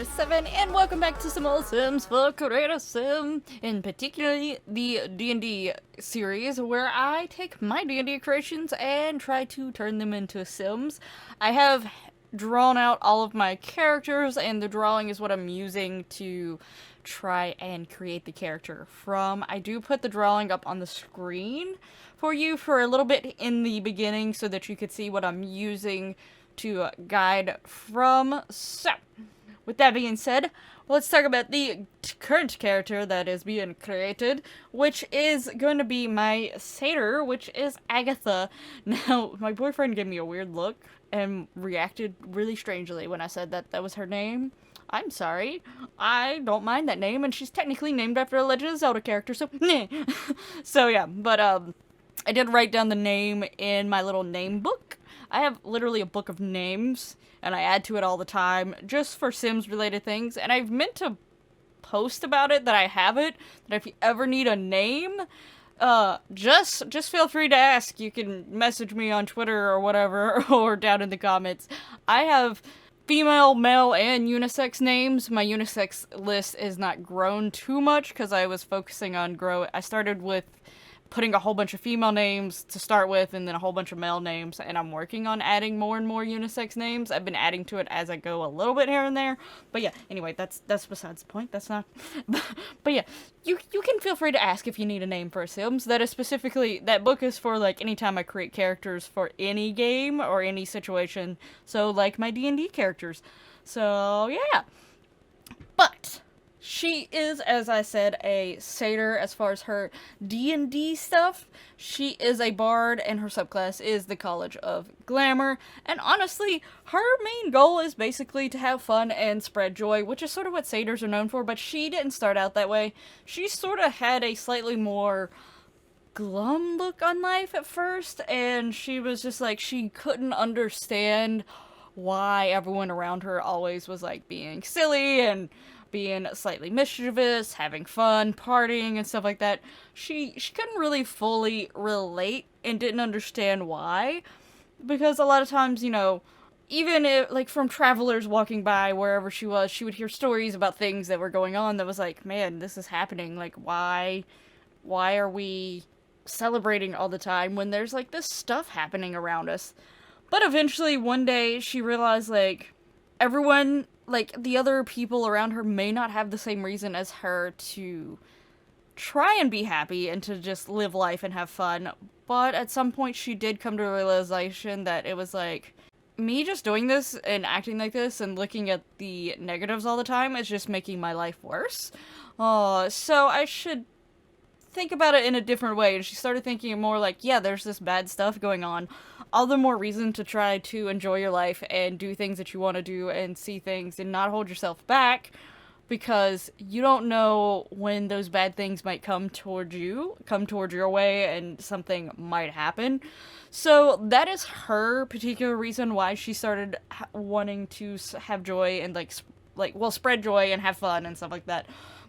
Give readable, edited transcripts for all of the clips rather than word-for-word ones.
7, and welcome back to some old Sims for Creator Sim, in particularly the D&D series, where I take my D&D creations and try to turn them into Sims. I have drawn out all of my characters, and the drawing is what I'm using to try and create the character from. I do put the drawing up on the screen for you for a little bit in the beginning so that you could see what I'm using to guide from. So, with that being said, let's talk about the current character that is being created, which is going to be my Saytr, which is Agitha. Now, my boyfriend gave me a weird look and reacted really strangely when I said that that was her name. I'm sorry. I don't mind that name, and she's technically named after a Legend of Zelda character, so so yeah, but I did write down the name in my little name book. I have literally a book of names, and I add to it all the time, just for Sims-related things, and I've meant to post about it, that I have it, that if you ever need a name, just feel free to ask. You can message me on Twitter or whatever, or down in the comments. I have female, male, and unisex names. My unisex list is not grown too much, because I was focusing on I started with putting a whole bunch of female names to start with, and then a whole bunch of male names, and I'm working on adding more and more unisex names. I've been adding to it as I go a little bit here and there, but yeah, anyway, that's besides the point. That's not, but yeah, you can feel free to ask if you need a name for Sims. That is specifically, that book is for, like, anytime I create characters for any game or any situation, so, like, my D&D characters. So, yeah. But she is, as I said, a Saytr as far as her D&D stuff. She is a bard, and her subclass is the College of Glamour. And honestly, her main goal is basically to have fun and spread joy, which is sort of what Saytrs are known for, but she didn't start out that way. She sort of had a slightly more glum look on life at first, and she was just like, she couldn't understand why everyone around her always was like being silly and being slightly mischievous, having fun, partying, and stuff like that. She couldn't really fully relate and didn't understand why, because a lot of times, you know, even if, like, from travelers walking by wherever she was, she would hear stories about things that were going on that was like, man, this is happening, like, why are we celebrating all the time when there's, like, this stuff happening around us? But eventually, one day, she realized, like, everyone, like, the other people around her may not have the same reason as her to try and be happy and to just live life and have fun. But at some point, she did come to a realization that it was like, me just doing this and acting like this and looking at the negatives all the time is just making my life worse. So I should think about it in a different way. And she started thinking more like, yeah, there's this bad stuff going on. All the more reason to try to enjoy your life and do things that you want to do and see things and not hold yourself back, because you don't know when those bad things might come towards your way, and something might happen. So that is her particular reason why she started wanting to have joy and spread joy and have fun and stuff like that.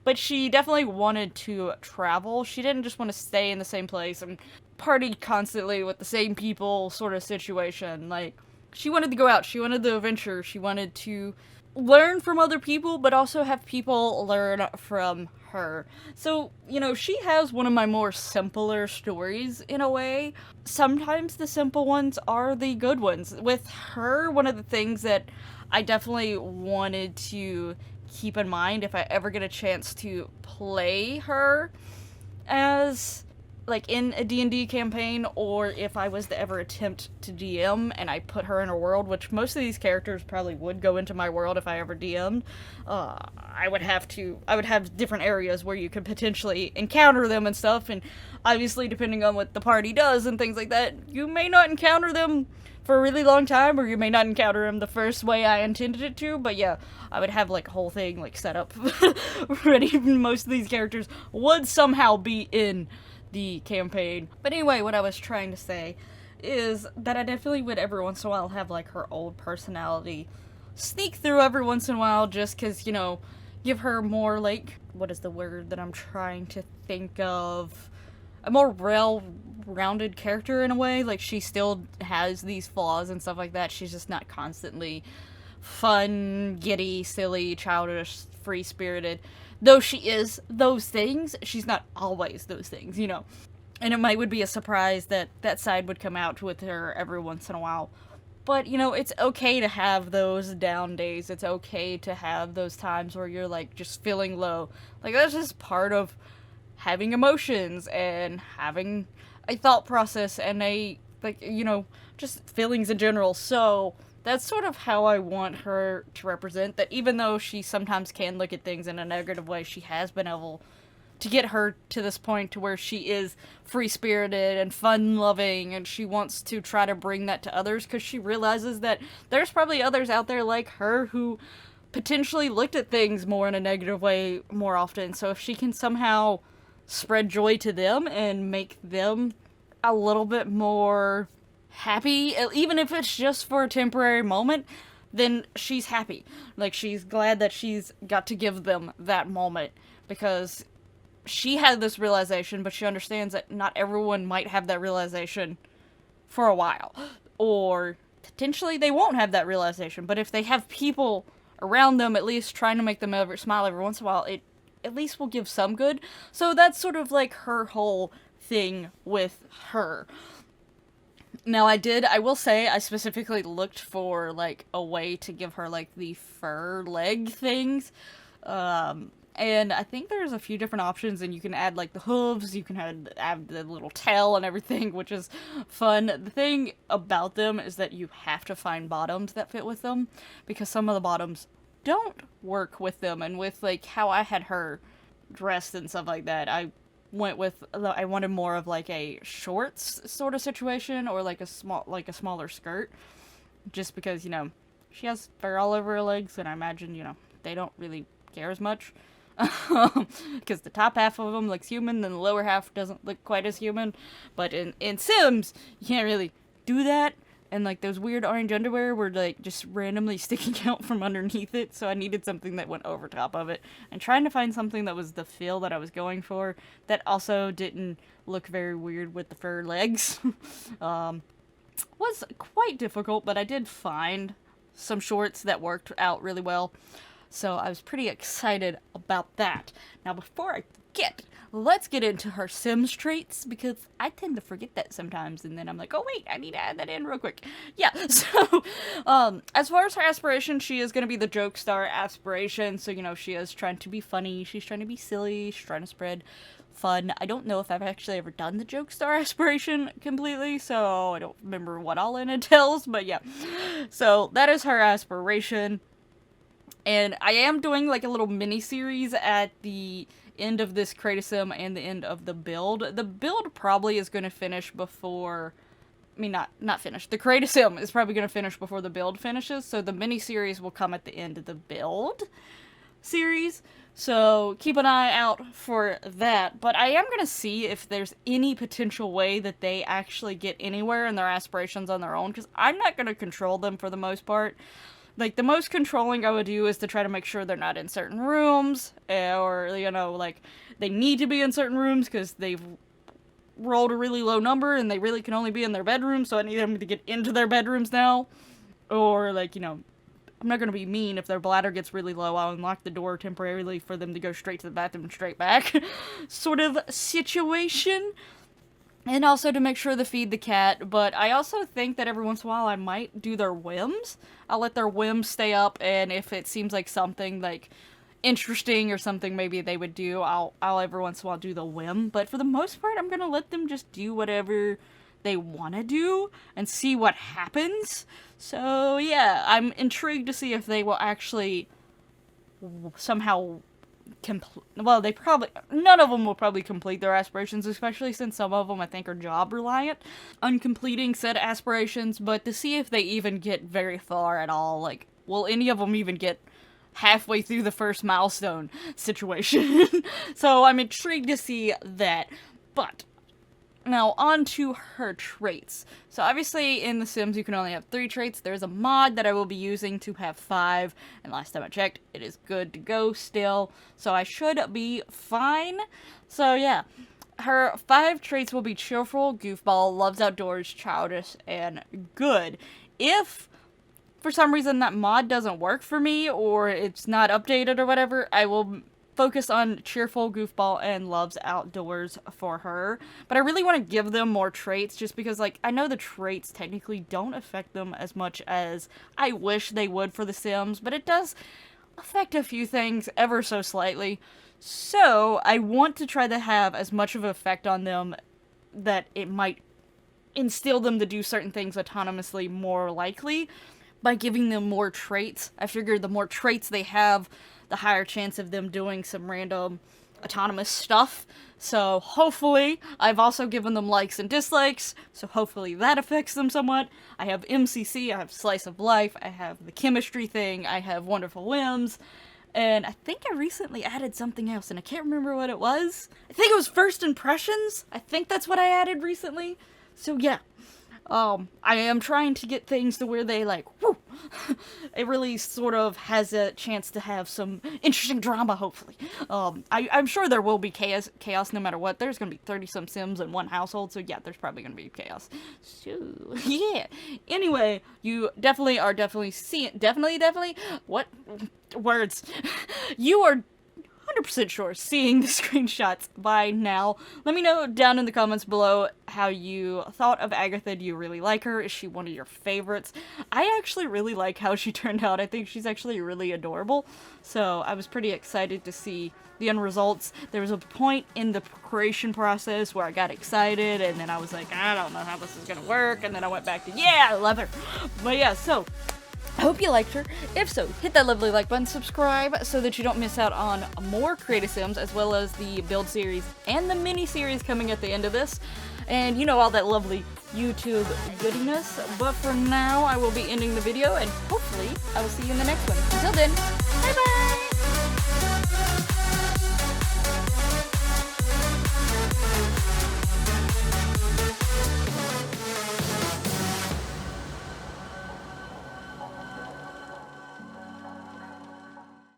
But she definitely wanted to travel. She didn't just want to stay in the same place and party constantly with the same people sort of situation. Like, she wanted to go out. She wanted the adventure. She wanted to learn from other people, but also have people learn from her. So, you know, she has one of my more simpler stories in a way. Sometimes the simple ones are the good ones. With her, one of the things that I definitely wanted to keep in mind if I ever get a chance to play her as, like, in a D&D campaign, or if I was to ever attempt to DM and I put her in a world, which most of these characters probably would go into my world if I ever DM'd, I would have different areas where you could potentially encounter them and stuff, and obviously depending on what the party does and things like that, you may not encounter them for a really long time, or you may not encounter him the first way I intended it to, but yeah, I would have, like, a whole thing, like, set up ready. Most of these characters would somehow be in the campaign. But anyway, what I was trying to say is that I definitely would every once in a while have, like, her old personality sneak through every once in a while, just because, you know, give her more, like, what is the word that I'm trying to think of? A more well-rounded character in a way. Like, she still has these flaws and stuff like that. She's just not constantly fun, giddy, silly, childish, free-spirited. Though she is those things, she's not always those things, you know. And would be a surprise that that side would come out with her every once in a while. But, you know, it's okay to have those down days. It's okay to have those times where you're, like, just feeling low. Like, that's just part of having emotions and having a thought process and a, like, you know, just feelings in general. So, that's sort of how I want her to represent. That even though she sometimes can look at things in a negative way, she has been able to get her to this point to where she is free-spirited and fun-loving, and she wants to try to bring that to others because she realizes that there's probably others out there like her who potentially looked at things more in a negative way more often. So if she can somehow spread joy to them and make them a little bit more happy, even if it's just for a temporary moment, then she's happy. Like, she's glad that she's got to give them that moment, because she had this realization, but she understands that not everyone might have that realization for a while. Or potentially they won't have that realization, but if they have people around them at least trying to make them smile every once in a while, it at least will give some good. So that's sort of like her whole thing with her. Now, I will say, I specifically looked for, like, a way to give her, like, the fur leg things. And I think there's a few different options, and you can add, like, the hooves, you can add the little tail and everything, which is fun. The thing about them is that you have to find bottoms that fit with them, because some of the bottoms don't work with them, and with, like, how I had her dressed and stuff like that, I wanted more of, like, a shorts sort of situation, or, like, a smaller skirt, just because, you know, she has fur all over her legs, and I imagine, you know, they don't really care as much. Because the top half of them looks human, then the lower half doesn't look quite as human. But in Sims, you can't really do that. And, like, those weird orange underwear were, like, just randomly sticking out from underneath it. So I needed something that went over top of it. And trying to find something that was the feel that I was going for, that also didn't look very weird with the fur legs, was quite difficult. But I did find some shorts that worked out really well. So I was pretty excited about that. Now, before I forget, let's get into her Sims traits, because I tend to forget that sometimes, and then I'm like, oh wait, I need to add that in real quick. Yeah, so, as far as her aspiration, she is going to be the joke star aspiration, so, you know, she is trying to be funny, she's trying to be silly, she's trying to spread fun. I don't know if I've actually ever done the joke star aspiration completely, so I don't remember what all it entails, but yeah. So, that is her aspiration. And I am doing, like, a little mini-series at the end of this Create a Sim and the end of the build. The build probably is going to finish before... I mean, not finish. The Create a Sim is probably going to finish before the build finishes, so the mini-series will come at the end of the build series. So keep an eye out for that. But I am going to see if there's any potential way that they actually get anywhere in their aspirations on their own, because I'm not going to control them for the most part. Like, the most controlling I would do is to try to make sure they're not in certain rooms, or, you know, like, they need to be in certain rooms because they've rolled a really low number and they really can only be in their bedroom, so I need them to get into their bedrooms now. Or, like, you know, I'm not going to be mean. If their bladder gets really low, I'll unlock the door temporarily for them to go straight to the bathroom and straight back sort of situation. And also to make sure to feed the cat, but I also think that every once in a while I might do their whims. I'll let their whims stay up, and if it seems like something, like, interesting or something maybe they would do, I'll every once in a while do the whim. But for the most part, I'm gonna let them just do whatever they want to do and see what happens. So, yeah, I'm intrigued to see if they will actually somehow... they probably, none of them will probably complete their aspirations, especially since some of them I think are job reliant on completing said aspirations, but to see if they even get very far at all, like, will any of them even get halfway through the first milestone situation? So I'm intrigued to see that. But now, on to her traits. So obviously, in The Sims, you can only have 3 traits. There's a mod that I will be using to have 5, and last time I checked, it is good to go still. So I should be fine. So yeah, her 5 traits will be cheerful, goofball, loves outdoors, childish, and good. If for some reason that mod doesn't work for me, or it's not updated or whatever, I will focus on cheerful, goofball, and loves outdoors for her. But I really want to give them more traits just because, like, I know the traits technically don't affect them as much as I wish they would for the Sims, but it does affect a few things ever so slightly. So I want to try to have as much of an effect on them that it might instill them to do certain things autonomously more likely by giving them more traits. I figure the more traits they have, the higher chance of them doing some random autonomous stuff. So hopefully, I've also given them likes and dislikes, so hopefully that affects them somewhat. I have MCC, I have Slice of Life, I have the chemistry thing, I have Wonderful Whims, and I think I recently added something else, and I can't remember what it was. I think it was First Impressions. I think that's what I added recently. So yeah, I am trying to get things to where they, like, whoo, it really sort of has a chance to have some interesting drama, hopefully. I'm sure there will be chaos no matter what. There's gonna be 30-some Sims in one household, so yeah, there's probably gonna be chaos. So, yeah. Anyway, you definitely seeing, what? Words. You are 100% sure seeing the screenshots by now. Let me know down in the comments below how you thought of Agitha. Do you really like her? Is she one of your favorites? I actually really like how she turned out. I think she's actually really adorable. So I was pretty excited to see the end results. There was a point in the creation process where I got excited, and then I was like, I don't know how this is gonna work, and then I went back to, yeah, I love her. But yeah, so I hope you liked her. If so, hit that lovely like button, subscribe so that you don't miss out on more Create a Sims, as well as the build series and the mini series coming at the end of this. And you know, all that lovely YouTube goodiness. But for now, I will be ending the video, and hopefully I will see you in the next one. Until then, bye bye!